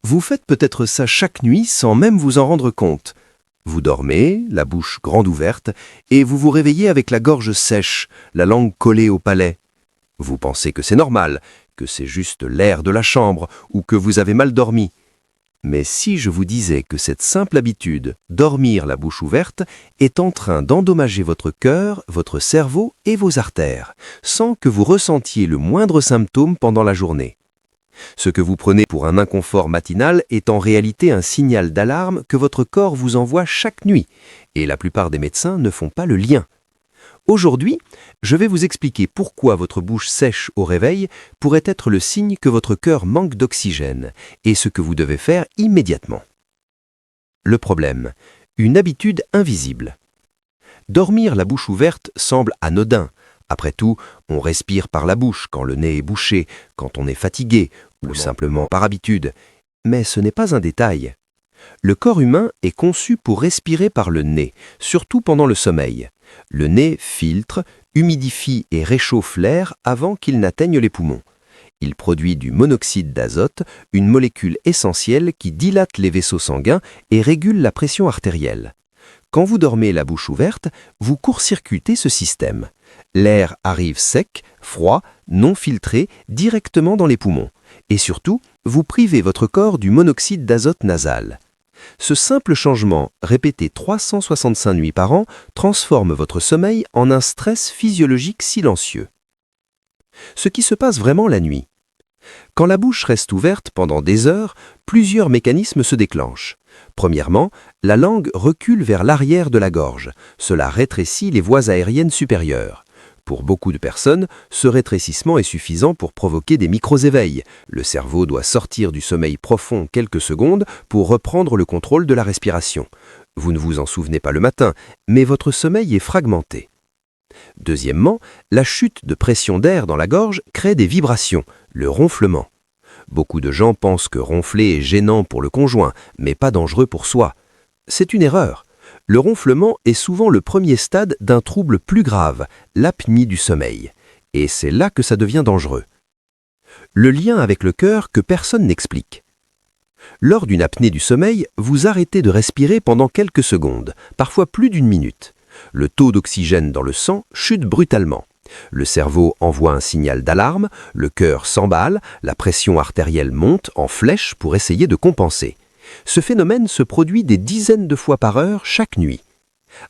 Vous faites peut-être ça chaque nuit sans même vous en rendre compte. Vous dormez, la bouche grande ouverte, et vous vous réveillez avec la gorge sèche, la langue collée au palais. Vous pensez que c'est normal, que c'est juste l'air de la chambre ou que vous avez mal dormi. Mais si je vous disais que cette simple habitude, dormir la bouche ouverte, est en train d'endommager votre cœur, votre cerveau et vos artères, sans que vous ressentiez le moindre symptôme pendant la journée. Ce que vous prenez pour un inconfort matinal est en réalité un signal d'alarme que votre corps vous envoie chaque nuit, et la plupart des médecins ne font pas le lien. Aujourd'hui, je vais vous expliquer pourquoi votre bouche sèche au réveil pourrait être le signe que votre cœur manque d'oxygène, et ce que vous devez faire immédiatement. Le problème, une habitude invisible. Dormir la bouche ouverte semble anodin. Après tout, on respire par la bouche quand le nez est bouché, quand on est fatigué, ou simplement par habitude. Mais ce n'est pas un détail. Le corps humain est conçu pour respirer par le nez, surtout pendant le sommeil. Le nez filtre, humidifie et réchauffe l'air avant qu'il n'atteigne les poumons. Il produit du monoxyde d'azote, une molécule essentielle qui dilate les vaisseaux sanguins et régule la pression artérielle. Quand vous dormez la bouche ouverte, vous court-circuitez ce système. L'air arrive sec, froid, non filtré, directement dans les poumons. Et surtout, vous privez votre corps du monoxyde d'azote nasal. Ce simple changement, répété 365 nuits par an, transforme votre sommeil en un stress physiologique silencieux. Ce qui se passe vraiment la nuit. Quand la bouche reste ouverte pendant des heures, plusieurs mécanismes se déclenchent. Premièrement, la langue recule vers l'arrière de la gorge. Cela rétrécit les voies aériennes supérieures. Pour beaucoup de personnes, ce rétrécissement est suffisant pour provoquer des micro-éveils. Le cerveau doit sortir du sommeil profond quelques secondes pour reprendre le contrôle de la respiration. Vous ne vous en souvenez pas le matin, mais votre sommeil est fragmenté. Deuxièmement, la chute de pression d'air dans la gorge crée des vibrations, le ronflement. Beaucoup de gens pensent que ronfler est gênant pour le conjoint, mais pas dangereux pour soi. C'est une erreur. Le ronflement est souvent le premier stade d'un trouble plus grave, l'apnée du sommeil. Et c'est là que ça devient dangereux. Le lien avec le cœur que personne n'explique. Lors d'une apnée du sommeil, vous arrêtez de respirer pendant quelques secondes, parfois plus d'une minute. Le taux d'oxygène dans le sang chute brutalement. Le cerveau envoie un signal d'alarme, le cœur s'emballe, la pression artérielle monte en flèche pour essayer de compenser. Ce phénomène se produit des dizaines de fois par heure chaque nuit.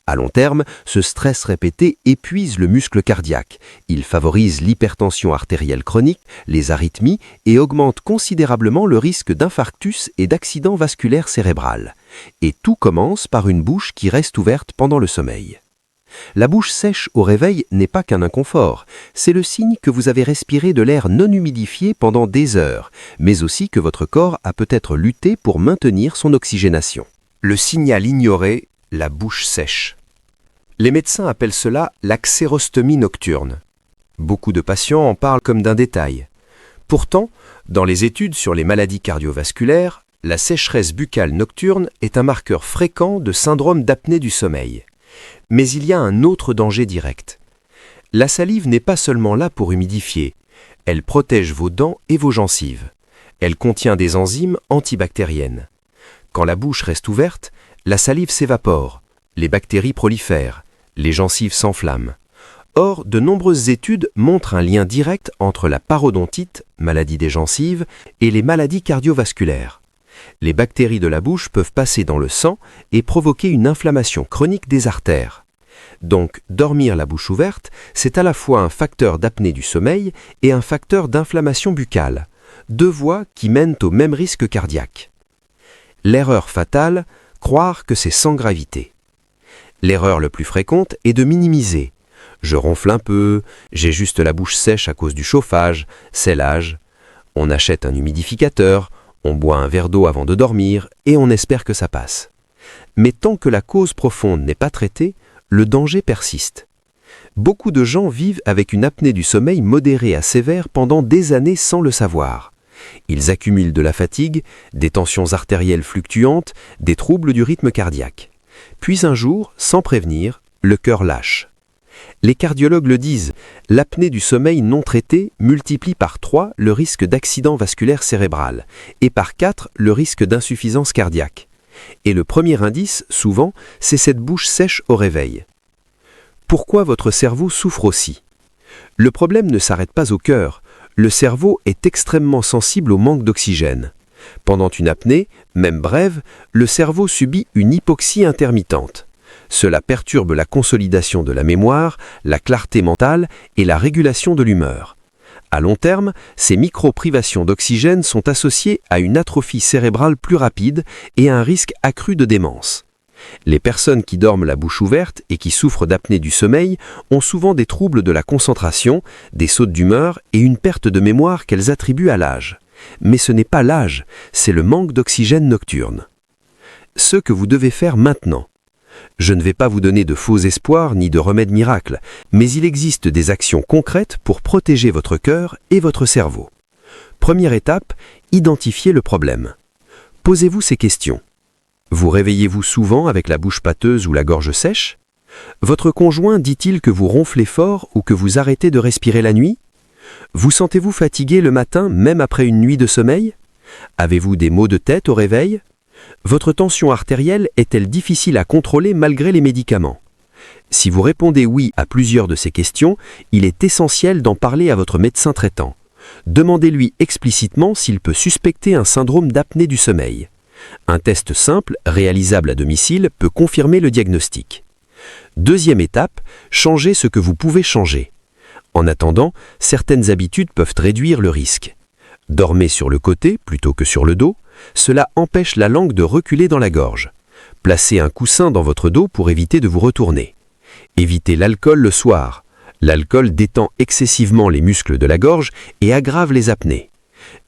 À long terme, ce stress répété épuise le muscle cardiaque. Il favorise l'hypertension artérielle chronique, les arythmies et augmente considérablement le risque d'infarctus et d'accident vasculaire cérébral. Et tout commence par une bouche qui reste ouverte pendant le sommeil. La bouche sèche au réveil n'est pas qu'un inconfort, c'est le signe que vous avez respiré de l'air non humidifié pendant des heures, mais aussi que votre corps a peut-être lutté pour maintenir son oxygénation. Le signal ignoré, la bouche sèche. Les médecins appellent cela la xérostomie nocturne. Beaucoup de patients en parlent comme d'un détail. Pourtant, dans les études sur les maladies cardiovasculaires, la sécheresse buccale nocturne est un marqueur fréquent de syndrome d'apnée du sommeil. Mais il y a un autre danger direct. La salive n'est pas seulement là pour humidifier, elle protège vos dents et vos gencives. Elle contient des enzymes antibactériennes. Quand la bouche reste ouverte, la salive s'évapore, les bactéries prolifèrent, les gencives s'enflamment. Or, de nombreuses études montrent un lien direct entre la parodontite, maladie des gencives, et les maladies cardiovasculaires. Les bactéries de la bouche peuvent passer dans le sang et provoquer une inflammation chronique des artères. Donc, dormir la bouche ouverte, c'est à la fois un facteur d'apnée du sommeil et un facteur d'inflammation buccale, deux voies qui mènent au même risque cardiaque. L'erreur fatale, croire que c'est sans gravité. L'erreur la plus fréquente est de minimiser. Je ronfle un peu, j'ai juste la bouche sèche à cause du chauffage, c'est l'âge. On achète un humidificateur, on boit un verre d'eau avant de dormir et on espère que ça passe. Mais tant que la cause profonde n'est pas traitée, le danger persiste. Beaucoup de gens vivent avec une apnée du sommeil modérée à sévère pendant des années sans le savoir. Ils accumulent de la fatigue, des tensions artérielles fluctuantes, des troubles du rythme cardiaque. Puis un jour, sans prévenir, le cœur lâche. Les cardiologues le disent, l'apnée du sommeil non traitée multiplie par 3 le risque d'accident vasculaire cérébral et par 4 le risque d'insuffisance cardiaque. Et le premier indice, souvent, c'est cette bouche sèche au réveil. Pourquoi votre cerveau souffre aussi? Le problème ne s'arrête pas au cœur. Le cerveau est extrêmement sensible au manque d'oxygène. Pendant une apnée, même brève, le cerveau subit une hypoxie intermittente. Cela perturbe la consolidation de la mémoire, la clarté mentale et la régulation de l'humeur. À long terme, ces micro-privations d'oxygène sont associées à une atrophie cérébrale plus rapide et à un risque accru de démence. Les personnes qui dorment la bouche ouverte et qui souffrent d'apnée du sommeil ont souvent des troubles de la concentration, des sautes d'humeur et une perte de mémoire qu'elles attribuent à l'âge. Mais ce n'est pas l'âge, c'est le manque d'oxygène nocturne. Ce que vous devez faire maintenant. Je ne vais pas vous donner de faux espoirs ni de remèdes miracles, mais il existe des actions concrètes pour protéger votre cœur et votre cerveau. Première étape, identifiez le problème. Posez-vous ces questions. Vous réveillez-vous souvent avec la bouche pâteuse ou la gorge sèche? Votre conjoint dit-il que vous ronflez fort ou que vous arrêtez de respirer la nuit? Vous sentez-vous fatigué le matin même après une nuit de sommeil? Avez-vous des maux de tête au réveil? Votre tension artérielle est-elle difficile à contrôler malgré les médicaments? Si vous répondez oui à plusieurs de ces questions, il est essentiel d'en parler à votre médecin traitant. Demandez-lui explicitement s'il peut suspecter un syndrome d'apnée du sommeil. Un test simple, réalisable à domicile, peut confirmer le diagnostic. Deuxième étape, changez ce que vous pouvez changer. En attendant, certaines habitudes peuvent réduire le risque. Dormez sur le côté plutôt que sur le dos. Cela empêche la langue de reculer dans la gorge. Placez un coussin dans votre dos pour éviter de vous retourner. Évitez l'alcool le soir. L'alcool détend excessivement les muscles de la gorge et aggrave les apnées.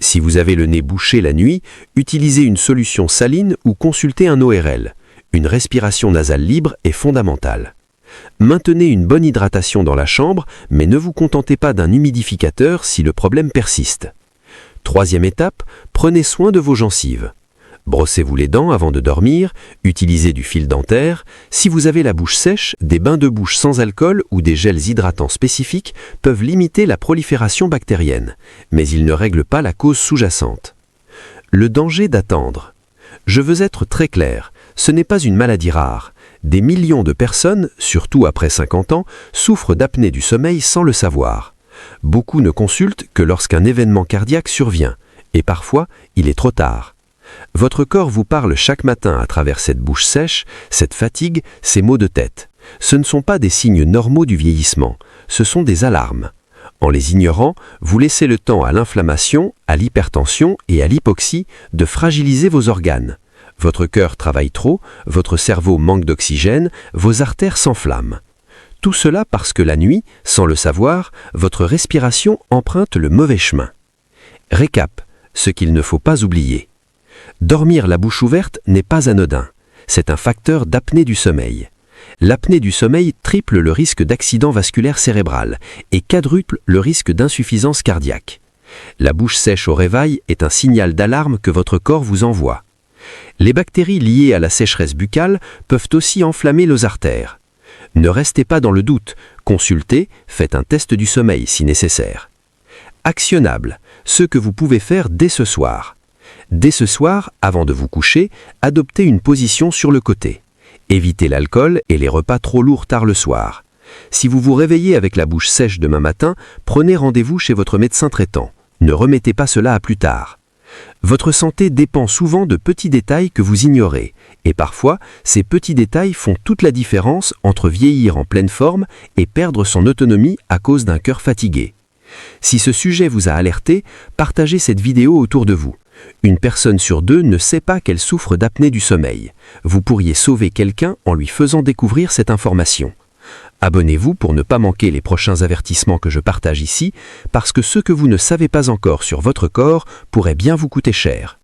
Si vous avez le nez bouché la nuit, utilisez une solution saline ou consultez un ORL. Une respiration nasale libre est fondamentale. Maintenez une bonne hydratation dans la chambre, mais ne vous contentez pas d'un humidificateur si le problème persiste. Troisième étape, prenez soin de vos gencives. Brossez-vous les dents avant de dormir, utilisez du fil dentaire. Si vous avez la bouche sèche, des bains de bouche sans alcool ou des gels hydratants spécifiques peuvent limiter la prolifération bactérienne, mais ils ne règlent pas la cause sous-jacente. Le danger d'attendre. Je veux être très clair, ce n'est pas une maladie rare. Des millions de personnes, surtout après 50 ans, souffrent d'apnée du sommeil sans le savoir. Beaucoup ne consultent que lorsqu'un événement cardiaque survient, et parfois, il est trop tard. Votre corps vous parle chaque matin à travers cette bouche sèche, cette fatigue, ces maux de tête. Ce ne sont pas des signes normaux du vieillissement, ce sont des alarmes. En les ignorant, vous laissez le temps à l'inflammation, à l'hypertension et à l'hypoxie de fragiliser vos organes. Votre cœur travaille trop, votre cerveau manque d'oxygène, vos artères s'enflamment. Tout cela parce que la nuit, sans le savoir, votre respiration emprunte le mauvais chemin. Récap, ce qu'il ne faut pas oublier. Dormir la bouche ouverte n'est pas anodin. C'est un facteur d'apnée du sommeil. L'apnée du sommeil triple le risque d'accident vasculaire cérébral et quadruple le risque d'insuffisance cardiaque. La bouche sèche au réveil est un signal d'alarme que votre corps vous envoie. Les bactéries liées à la sécheresse buccale peuvent aussi enflammer nos artères. Ne restez pas dans le doute, consultez, faites un test du sommeil si nécessaire. Actionnable, ce que vous pouvez faire dès ce soir. Dès ce soir, avant de vous coucher, adoptez une position sur le côté. Évitez l'alcool et les repas trop lourds tard le soir. Si vous vous réveillez avec la bouche sèche demain matin, prenez rendez-vous chez votre médecin traitant. Ne remettez pas cela à plus tard. Votre santé dépend souvent de petits détails que vous ignorez, et parfois, ces petits détails font toute la différence entre vieillir en pleine forme et perdre son autonomie à cause d'un cœur fatigué. Si ce sujet vous a alerté, partagez cette vidéo autour de vous. Une personne sur deux ne sait pas qu'elle souffre d'apnée du sommeil. Vous pourriez sauver quelqu'un en lui faisant découvrir cette information. Abonnez-vous pour ne pas manquer les prochains avertissements que je partage ici, parce que ce que vous ne savez pas encore sur votre corps pourrait bien vous coûter cher.